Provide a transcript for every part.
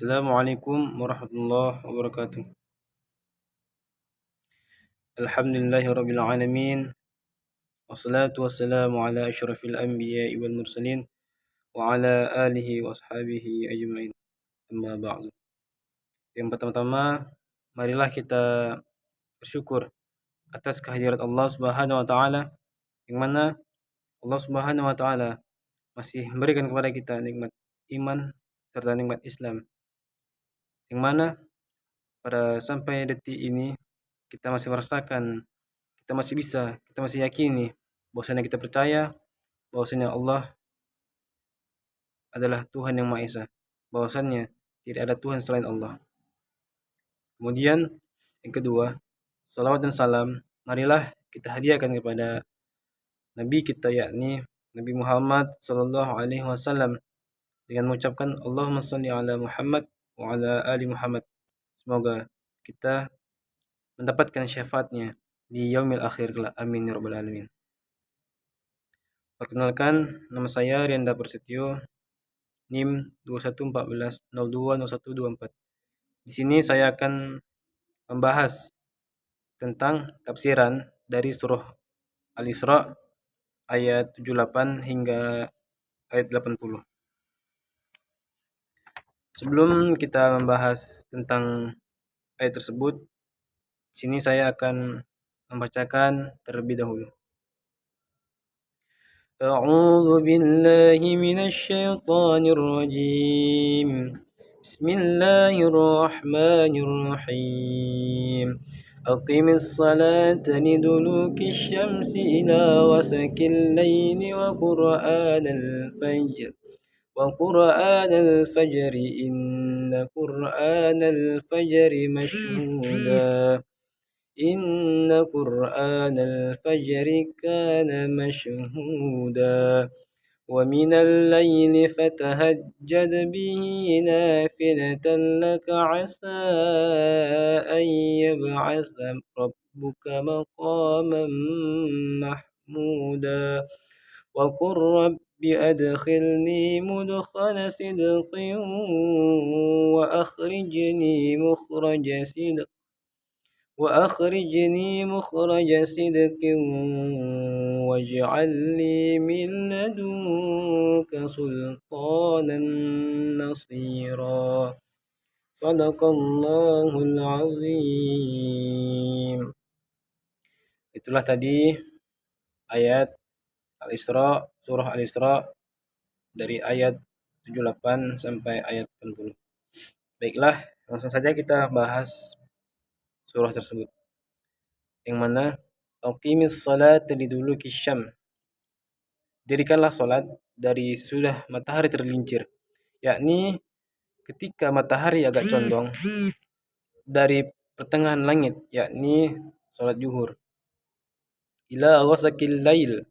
Assalamualaikum warahmatullahi wabarakatuh. Alhamdulillahirabbil alamin. Wassalatu wassalamu ala asyrafil anbiya'i wal mursalin wa ala alihi wa ashabihi ajmain. Amma ba'du. Yang pertama-tama, marilah kita bersyukur atas kehadirat Allah Subhanahu wa taala, yang mana Allah Subhanahu wa taala masih memberikan kepada kita nikmat iman serta nikmat Islam, yang mana pada sampai detik ini kita masih merasakan, kita masih yakini bahwasanya kita percaya bahwasanya Allah adalah Tuhan yang Maha Esa, bahwasannya tidak ada Tuhan selain Allah. Kemudian yang kedua, salawat dan salam marilah kita hadiahkan kepada Nabi kita, yakni Nabi Muhammad sallallahu alaihi wasallam, dengan mengucapkan Allahumma shalli ala Muhammad wa ala ali Muhammad. Semoga kita mendapatkan syafaatnya di yaumil akhir kelak. Amin ya rabbal alamin. Perkenalkan, nama saya Rianda Prasetyo, NIM 2114020124. Di sini saya akan membahas tentang tafsiran dari surah Al-Isra ayat 78 hingga ayat 80. Sebelum kita membahas tentang ayat tersebut, di sini saya akan membacakan terlebih dahulu. A'udzu billahi minasy syaithanir rajim. Bismillahirrahmanirrahim. Aqimis salata liduluki syamsi ila wasakil laili wa qur'anal fajr. وقرآن الفجر إن قرآن الفجر مشهودا إن قرآن الفجر كان مشهودا ومن الليل فتهجد به نافلة لك عسى أن يبعث ربك مقاما محمودا وقل رب أدخلني مدخل صدق وأخرجني مخرج صدق واجعل لي من لدنك سلطانا نصيرا. صدق الله العظيم. Itulah tadi ayat Al-Isra, surah Al-Isra dari ayat 78 sampai ayat 80. Baiklah, langsung saja kita bahas surah tersebut. Yang mana aqimis salata liduluki syam. Dirikanlah salat dari sesudah matahari tergelincir, yakni ketika matahari agak condong dari pertengahan langit, yakni salat zuhur, ila ghasaqil lail,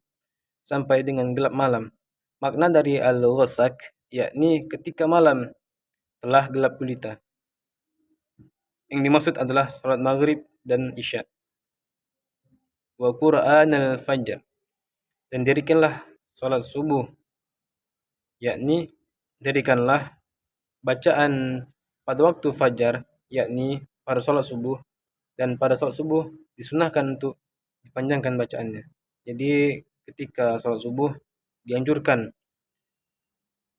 sampai dengan gelap malam. Makna dari al-ghasaq yakni ketika malam telah gelap gulita. Yang dimaksud adalah salat maghrib dan isya. Wa qur'anal fajr, dan dirikanlah salat subuh, yakni dirikanlah bacaan pada waktu fajar, yakni pada salat subuh, dan pada salat subuh disunahkan untuk dipanjangkan bacaannya. Jadi ketika salat subuh dianjurkan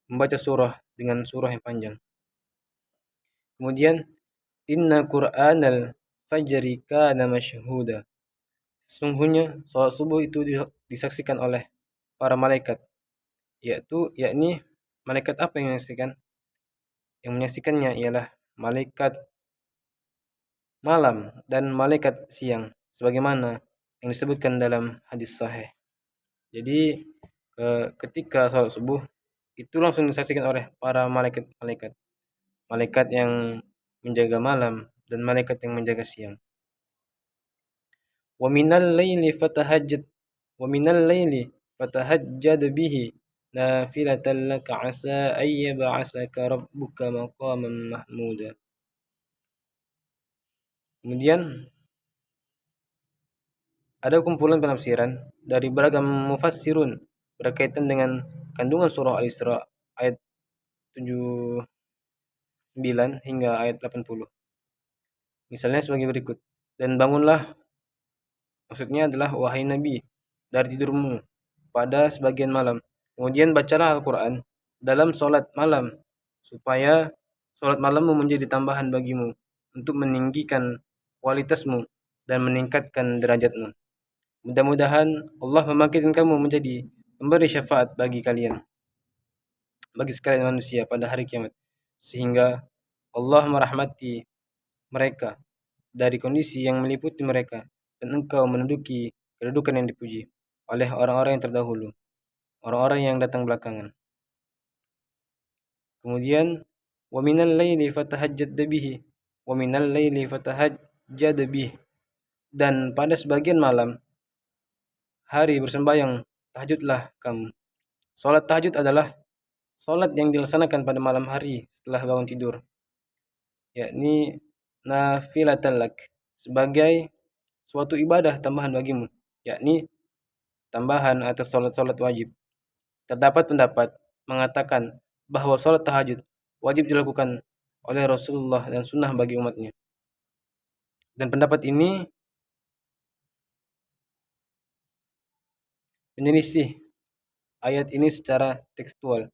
membaca surah dengan surah yang panjang. Kemudian inna qur'anal fajri kana mashhuda. Sesungguhnya salat subuh itu disaksikan oleh para malaikat, yakni malaikat apa yang menyaksikan? Yang menyaksikannya ialah malaikat malam dan malaikat siang, sebagaimana yang disebutkan dalam hadis sahih. Jadi ketika salat subuh itu langsung disaksikan oleh para malaikat yang menjaga malam dan malaikat yang menjaga siang. Wa minal laili fatahajjad bihi nafilatan laka asa ay yab'asaka rabbuka maqaman mahmuda. Kemudian ada kumpulan penafsiran dari beragam mufassirun berkaitan dengan kandungan surah Al-Isra ayat 7 9 hingga ayat 80. Misalnya sebagai berikut. Dan bangunlah, maksudnya adalah wahai Nabi, dari tidurmu pada sebagian malam. Kemudian bacalah Al-Quran dalam sholat malam, supaya sholat malammu menjadi tambahan bagimu untuk meninggikan kualitasmu dan meningkatkan derajatmu. Mudah-mudahan Allah membangkitkan kamu menjadi pemberi syafaat bagi kalian, bagi sekalian manusia pada hari kiamat, sehingga Allah merahmati mereka dari kondisi yang meliputi mereka, dan engkau menduduki kedudukan yang dipuji oleh orang-orang yang terdahulu, orang-orang yang datang belakangan. Kemudian wa minal laili fatahajjad bihi wa minal laili fatahajjad bihi, dan pada sebagian malam hari bersembahyang tahajudlah kamu. Salat tahajud adalah salat yang dilaksanakan pada malam hari setelah bangun tidur, yakni nafilatan lak, sebagai suatu ibadah tambahan bagimu, yakni tambahan atas salat-salat wajib. Terdapat pendapat mengatakan bahwa salat tahajud wajib dilakukan oleh Rasulullah dan sunnah bagi umatnya. Dan pendapat ini menyelisih ayat ini secara tekstual.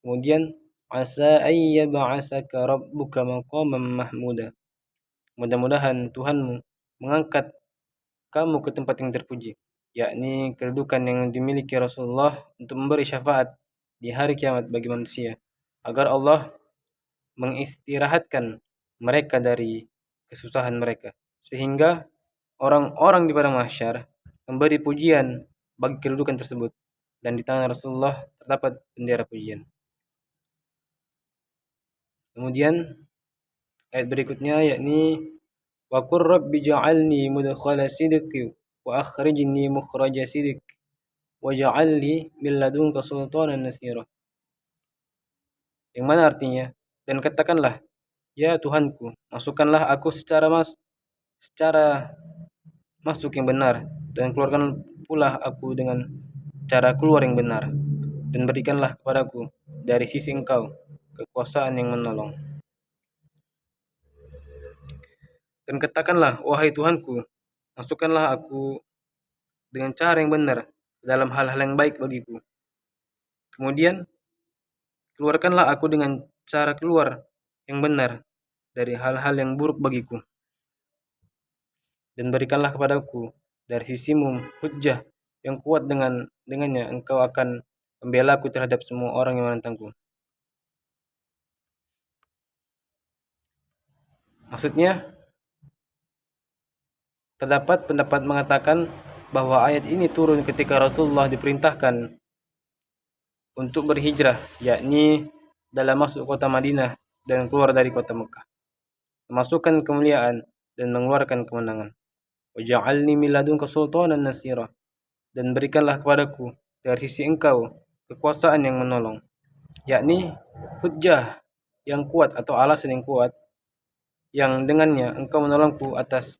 Kemudian asa ayyab'asaka rabbuka maqaman mahmuda. Mudah-mudahan Tuhanmu mengangkat kamu ke tempat yang terpuji, yakni kedudukan yang dimiliki Rasulullah untuk memberi syafaat di hari kiamat bagi manusia, agar Allah mengistirahatkan mereka dari kesusahan mereka, sehingga orang-orang di padang mahsyar memberi pujian bagi kedudukan tersebut, dan di tangan Rasulullah terdapat bendera pujian. Kemudian ayat berikutnya yakni wa qur rabbi ja'alni mudkhala sidqi wa akhrijni mukhraja sidq waj'al li min ladunka sultanan nasira. Yang mana artinya, dan katakanlah, ya Tuhanku, masukkanlah aku secara masuk yang benar, dan keluarkan pula aku dengan cara keluar yang benar, dan berikanlah kepadaku dari sisi Engkau kekuasaan yang menolong. Dan katakanlah, wahai Tuhanku, masukkanlah aku dengan cara yang benar dalam hal-hal yang baik bagiku. Kemudian keluarkanlah aku dengan cara keluar yang benar dari hal-hal yang buruk bagiku. Dan berikanlah kepadaku dari sisimu hujjah yang kuat, dengannya engkau akan membelaku terhadap semua orang yang menentangku. Maksudnya, terdapat pendapat mengatakan bahwa ayat ini turun ketika Rasulullah diperintahkan untuk berhijrah, yakni dalam masuk kota Madinah dan keluar dari kota Mekah, memasukkan kemuliaan dan mengeluarkan kemenangan. Waj'alni min ladunka sultanan nasira, dan berikanlah kepadaku dari sisi engkau kekuasaan yang menolong, yakni hujjah yang kuat atau alasan yang kuat, yang dengannya engkau menolongku atas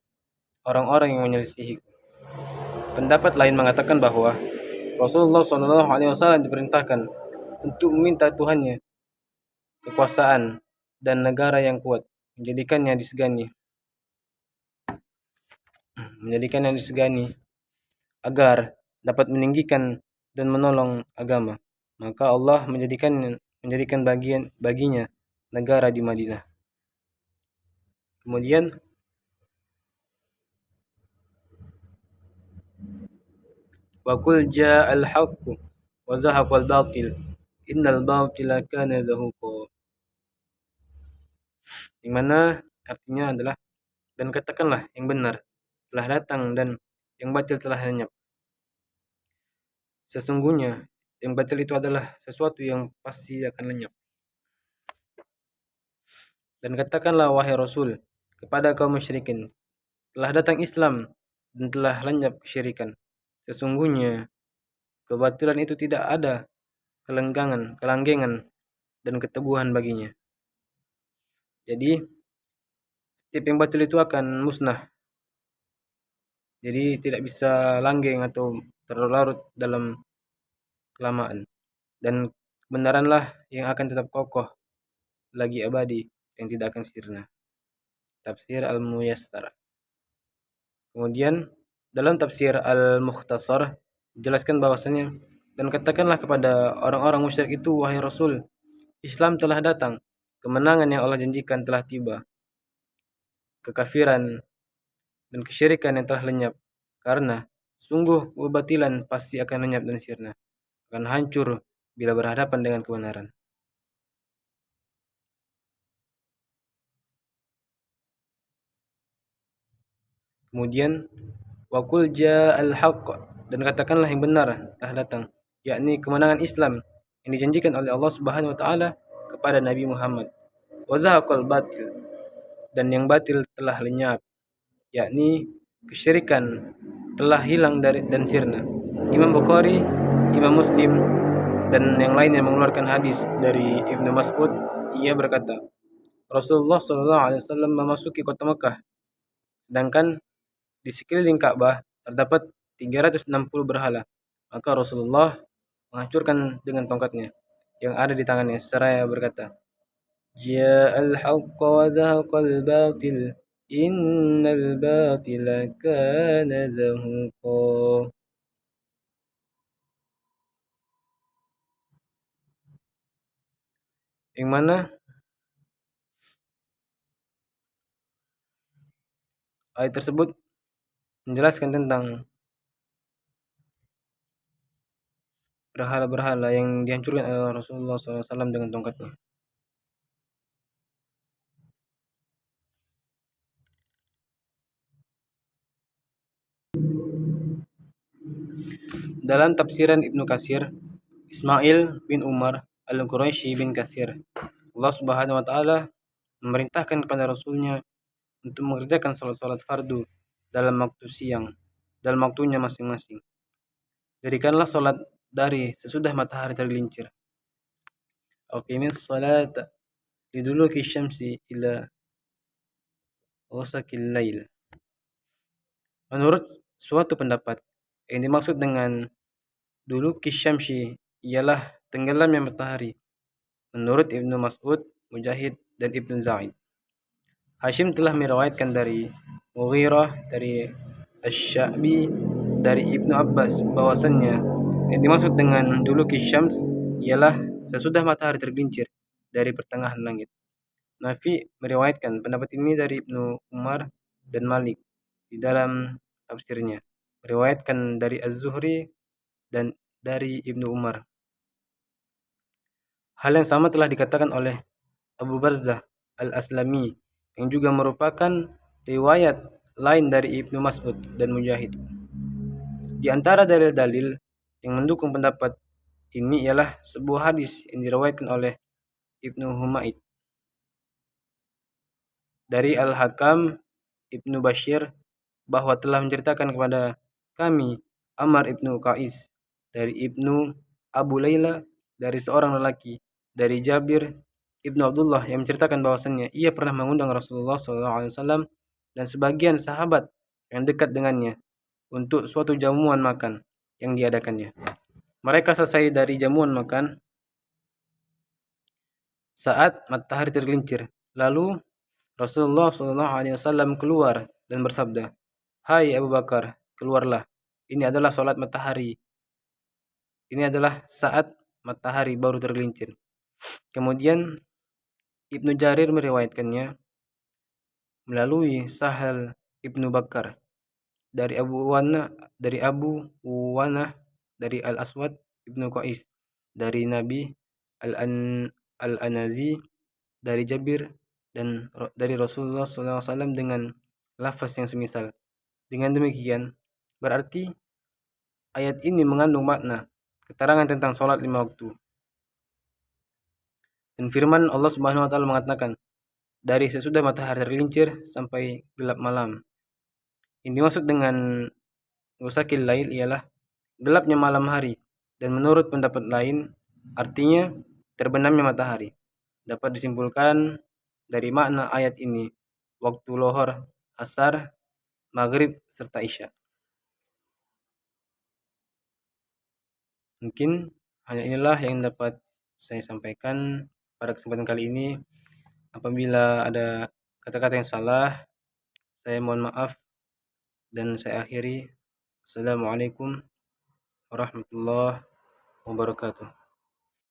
orang-orang yang menyelisihiku. Pendapat lain mengatakan bahwa Rasulullah SAW diperintahkan untuk meminta Tuhannya kekuasaan dan negara yang kuat, menjadikannya disegani agar dapat meninggikan dan menolong agama. Maka Allah menjadikan baginya negara di Madinah. Kemudian wa qul ja'al haqqu wa zahaqal batil innal batila kana zahuqa. Yang mana artinya adalah, dan katakanlah yang benar telah datang dan yang batil telah lenyap. Sesungguhnya yang batil itu adalah sesuatu yang pasti akan lenyap. Dan katakanlah wahai Rasul kepada kaum musyrikin, telah datang Islam dan telah lenyap kesyirikan. Sesungguhnya kebatilan itu tidak ada kelanggengan dan keteguhan baginya. Jadi setiap yang batil itu akan musnah. Jadi tidak bisa langgeng atau terlarut dalam kelamaan. Dan kebenaranlah yang akan tetap kokoh lagi abadi yang tidak akan sirna. Tafsir Al-Muyassar. Kemudian dalam tafsir Al-Mukhtasar dijelaskan bahwasanya, dan katakanlah kepada orang-orang musyrik itu, wahai Rasul, Islam telah datang, kemenangan yang Allah janjikan telah tiba, kekafiran dan kesyirikan yang telah lenyap, karena sungguh kebatilan pasti akan lenyap dan sirna, akan hancur bila berhadapan dengan kebenaran. Kemudian Wakul ja'al haqq, dan katakanlah yang benar telah datang, yakni kemenangan Islam yang dijanjikan oleh Allah Subhanahu wa taala kepada Nabi Muhammad. Wa zahaqal batil, dan yang batil telah lenyap, yakni kesyirikan telah hilang dari dan sirna. Imam Bukhari, Imam Muslim dan yang lainnya mengeluarkan hadis dari Ibnu Mas'ud, ia berkata, Rasulullah SAW memasuki kota Mekah, sedangkan di sekeliling Ka'bah terdapat 360 berhala. Maka Rasulullah menghancurkan dengan tongkatnya yang ada di tangannya seraya berkata, Ja'al haqqa wa zahaqal batil, innal batila kana zahuqa. Yang mana ayat tersebut menjelaskan tentang berhala-berhala yang dihancurkan oleh Rasulullah SAW dengan tongkatnya. Dalam tafsiran Ibnu Katsir, Ismail bin Umar Al-Quraisy bin Katsir, Allah Subhanahu wa taala memerintahkan kepada Rasulnya untuk mengerjakan salat-salat fardu dalam waktu siang, dalam waktunya masing-masing. Dirikanlah salat dari sesudah matahari tergelincir. Aqimis salata liduluki syamsi ila ghasaqil lail. Menurut suatu pendapat, yang dimaksud dengan duluki syamsi ialah tenggelamnya matahari. Menurut Ibnu Mas'ud, Mujahid dan Ibnu Zaid. Hashim telah meriwayatkan dari Mughirah, dari Asy-Sya'bi, dari Ibnu Abbas bahwasannya yang dimaksud dengan duluki syams ialah sesudah matahari tergelincir dari pertengahan langit. Nafi meriwayatkan pendapat ini dari Ibnu Umar dan Malik di dalam tafsirnya, meriwayatkan dari Az-Zuhri dan dari Ibnu Umar. Hal yang sama telah dikatakan oleh Abu Barzah Al-Aslami, yang juga merupakan riwayat lain dari Ibnu Mas'ud dan Mujahid. Di antara dalil-dalil yang mendukung pendapat ini ialah sebuah hadis yang diriwayatkan oleh Ibnu Humaid dari Al-Hakam Ibnu Bashir bahwa telah menceritakan kepada kami Amr ibnu Qais dari Ibnu Abu Layla dari seorang lelaki dari Jabir Ibnu Abdullah yang menceritakan bahwasannya ia pernah mengundang Rasulullah SAW dan sebagian sahabat yang dekat dengannya untuk suatu jamuan makan yang diadakannya. Mereka selesai dari jamuan makan saat matahari tergelincir. Lalu Rasulullah SAW keluar dan bersabda, Hai Abu Bakar, keluarlah. Ini adalah salat matahari. Ini adalah saat matahari baru tergelincir. Kemudian Ibnu Jarir meriwayatkannya melalui Sahal Ibnu Bakar dari Abu Wana dari Al-Aswad Ibnu Qais dari Nabi Al-Anazi dari Jabir dan dari Rasulullah SAW dengan lafaz yang semisal. Dengan demikian, berarti ayat ini mengandung makna keterangan tentang sholat 5 waktu. Dan firman Allah Subhanahu wa taala mengatakan, dari sesudah matahari tergelincir sampai gelap malam. Yang dimaksud dengan ghasaqil lail ialah gelapnya malam hari, dan menurut pendapat lain artinya terbenamnya matahari. Dapat disimpulkan dari makna ayat ini waktu lohor, asar, maghrib serta isya. Mungkin hanya inilah yang dapat saya sampaikan pada kesempatan kali ini. Apabila ada kata-kata yang salah, saya mohon maaf dan saya akhiri. Assalamualaikum warahmatullahi wabarakatuh.